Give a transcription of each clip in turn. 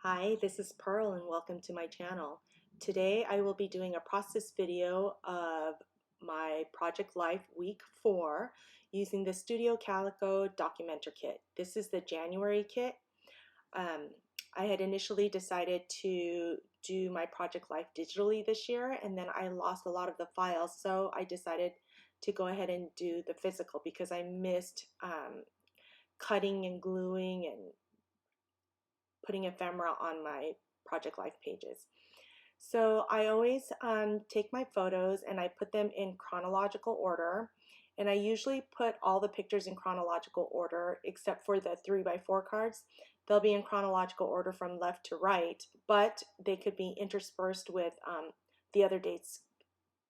Hi, this is Pearl and welcome to my channel. Today I will be doing a process video of my Project Life Week 4 using the Studio Calico Documenter Kit. This is the January kit. I had initially decided to do my Project Life digitally this year, and then I lost a lot of the files, so I decided to go ahead and do the physical because I missed cutting and gluing and putting ephemera on my Project Life pages. So I always take my photos and I put them in chronological order. And I usually put all the pictures in chronological order except for the 3x4 cards. They'll be in chronological order from left to right, but they could be interspersed with the other dates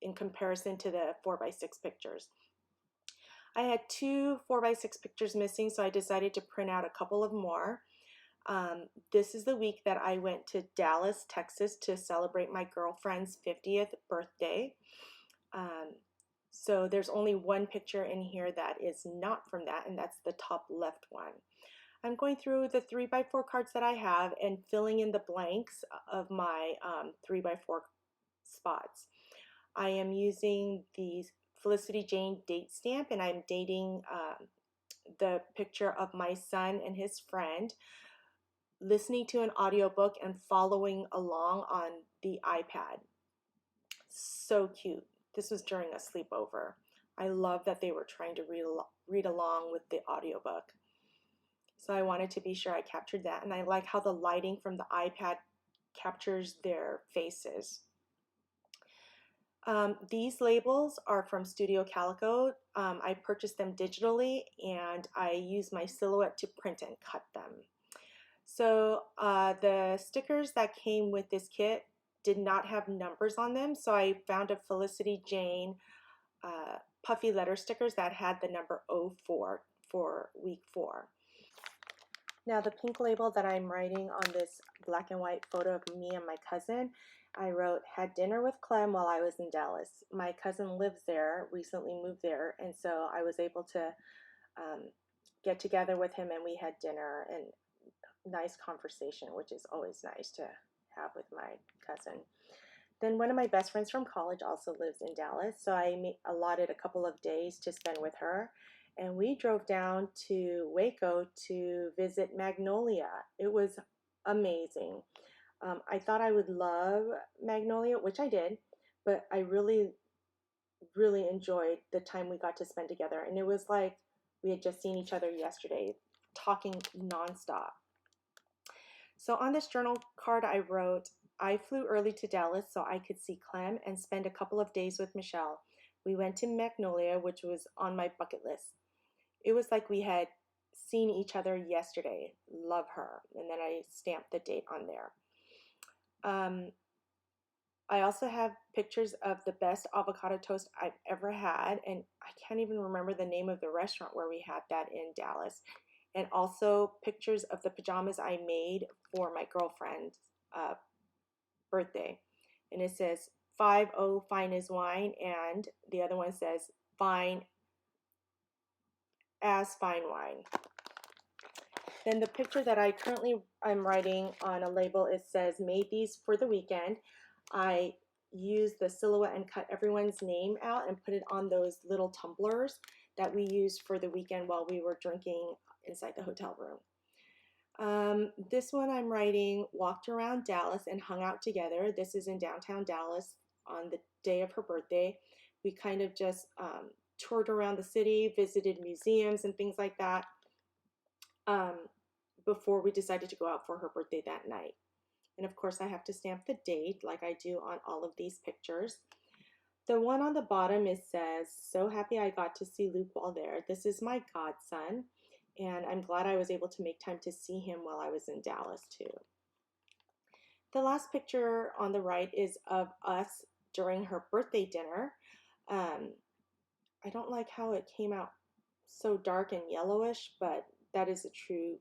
in comparison to the 4x6 pictures. I had two 4x6 pictures missing, so I decided to print out a couple of more. This is the week that I went to Dallas, Texas to celebrate my girlfriend's 50th birthday. So there's only one picture in here that is not from that, and that's the top left one. I'm going through the 3x4 cards that I have and filling in the blanks of my 3x4 spots. I am using the Felicity Jane date stamp, and I'm dating the picture of my son and his friend listening to an audiobook and following along on the iPad. So cute. This was during a sleepover. I love that they were trying to read along with the audiobook. So I wanted to be sure I captured that, and I like how the lighting from the iPad captures their faces. These labels are from Studio Calico. I purchased them digitally and I use my Silhouette to print and cut them. So the stickers that came with this kit did not have numbers on them, so I found a Felicity Jane puffy letter stickers that had the number 04 for week 4. Now the pink label that I'm writing on this black and white photo of me and my cousin, I wrote, had dinner with Clem while I was in Dallas. My cousin lives there, recently moved there, and so I was able to get together with him and we had dinner and nice conversation, which is always nice to have with my cousin. Then one of my best friends from college also lives in Dallas, so I allotted a couple of days to spend with her, and we drove down to Waco to visit Magnolia. It was amazing. I thought I would love Magnolia, which I did, but I really, really enjoyed the time we got to spend together, and it was like we had just seen each other yesterday, talking nonstop. So on this journal card I wrote, I flew early to Dallas so I could see Clem and spend a couple of days with Michelle. We went to Magnolia, which was on my bucket list. It was like we had seen each other yesterday. Love her. And then I stamped the date on there. I also have pictures of the best avocado toast I've ever had, and I can't even remember the name of the restaurant where we had that in Dallas. And also pictures of the pajamas I made for my girlfriend's birthday. And it says 5-0 fine as wine, and the other one says fine as fine wine. Then the picture that I'm writing on a label, it says made these for the weekend. I used the Silhouette and cut everyone's name out and put it on those little tumblers that we used for the weekend while we were drinking inside the hotel room. This one I'm writing walked around Dallas and hung out together. This is in downtown Dallas on the day of her birthday. We kind of just toured around the city, visited museums and things like that before we decided to go out for her birthday that night. And of course I have to stamp the date like I do on all of these pictures. The one on the bottom, it says, so happy I got to see Luke while there. This is my godson, and I'm glad I was able to make time to see him while I was in Dallas too. The last picture on the right is of us during her birthday dinner. I don't like how it came out so dark and yellowish, but that is a true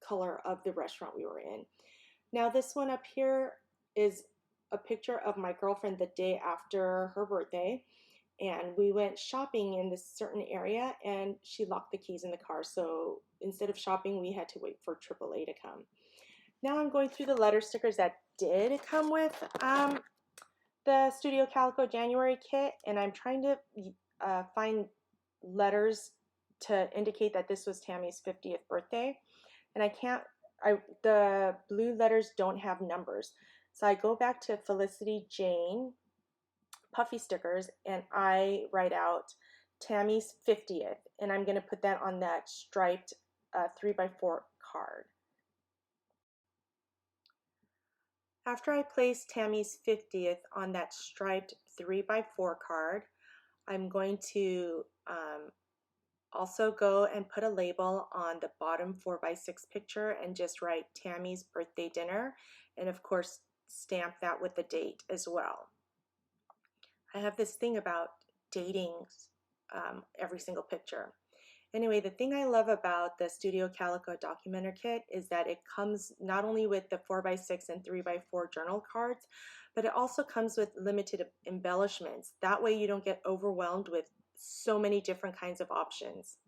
color of the restaurant we were in. Now this one up here is a picture of my girlfriend the day after her birthday. and we went shopping in this certain area, and she locked the keys in the car. So instead of shopping, we had to wait for AAA to come. Now I'm going through the letter stickers that did come with the Studio Calico January kit, and I'm trying to find letters to indicate that this was Tammy's 50th birthday. And I can't, the blue letters don't have numbers. So I go back to Felicity Jane puffy stickers and I write out Tammy's 50th, and I'm going to put that on that striped 3x4 card. After I place Tammy's 50th on that striped 3x4 card, I'm going to also go and put a label on the bottom 4x6 picture and just write Tammy's birthday dinner, and of course stamp that with the date as well. I have this thing about dating every single picture. Anyway, the thing I love about the Studio Calico Documenter Kit is that it comes not only with the 4x6 and 3x4 journal cards, but it also comes with limited embellishments. That way you don't get overwhelmed with so many different kinds of options.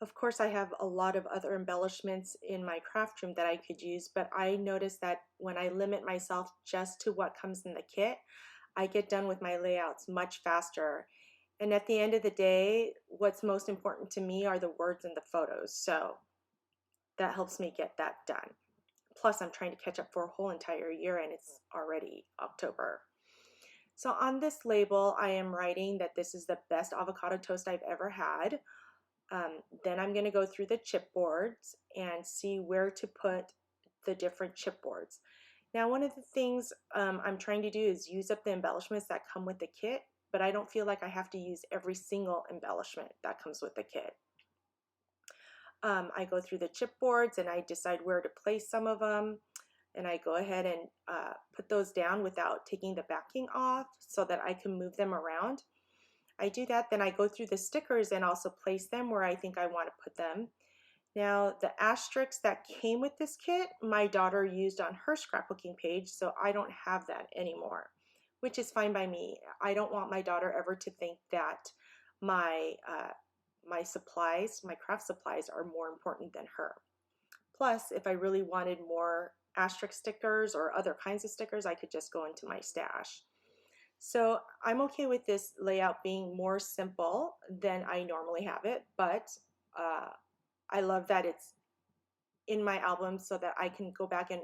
Of course, I have a lot of other embellishments in my craft room that I could use, but I noticed that when I limit myself just to what comes in the kit, I get done with my layouts much faster. And at the end of the day, what's most important to me are the words and the photos. So that helps me get that done. Plus, I'm trying to catch up for a whole entire year and it's already October. So on this label, I am writing that this is the best avocado toast I've ever had. Then I'm going to go through the chipboards and see where to put the different chipboards. Now, one of the things I'm trying to do is use up the embellishments that come with the kit, but I don't feel like I have to use every single embellishment that comes with the kit. I go through the chipboards and I decide where to place some of them, and I go ahead and put those down without taking the backing off so that I can move them around. I do that, then I go through the stickers and also place them where I think I want to put them. Now, the asterisks that came with this kit, my daughter used on her scrapbooking page, so I don't have that anymore, which is fine by me. I don't want my daughter ever to think that my supplies, my craft supplies, are more important than her. Plus, if I really wanted more asterisk stickers or other kinds of stickers, I could just go into my stash. So I'm okay with this layout being more simple than I normally have it, but I love that it's in my album so that I can go back and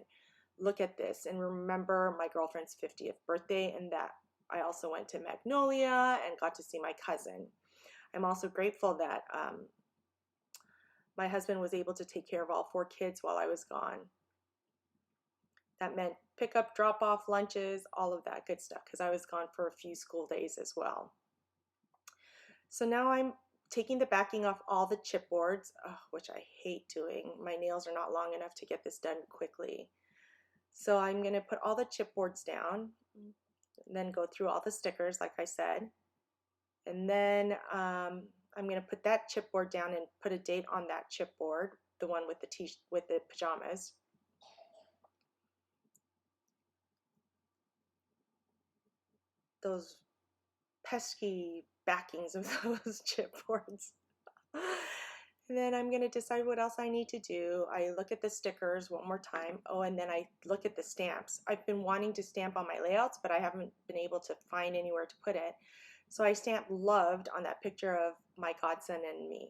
look at this and remember my girlfriend's 50th birthday, and that I also went to Magnolia and got to see my cousin. I'm also grateful that my husband was able to take care of all 4 kids while I was gone. That meant pick up, drop off, lunches, all of that good stuff, because I was gone for a few school days as well. So now I'm taking the backing off all the chipboards, which I hate doing. My nails are not long enough to get this done quickly. So I'm going to put all the chipboards down, and then go through all the stickers like I said. And then I'm going to put that chipboard down and put a date on that chipboard, the one with the pajamas. Those pesky backings of those chipboards. And then I'm going to decide what else I need to do. I look at the stickers one more time. Oh, and then I look at the stamps. I've been wanting to stamp on my layouts, but I haven't been able to find anywhere to put it. So I stamp loved on that picture of my godson and me.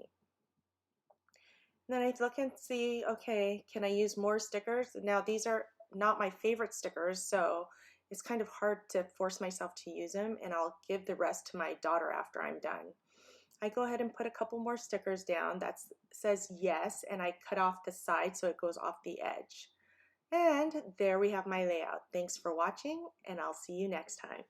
And then I look and see, okay, can I use more stickers? Now these are not my favorite stickers, so it's kind of hard to force myself to use them, and I'll give the rest to my daughter after I'm done. I go ahead and put a couple more stickers down that says yes, and I cut off the side so it goes off the edge. And there we have my layout. Thanks for watching, and I'll see you next time.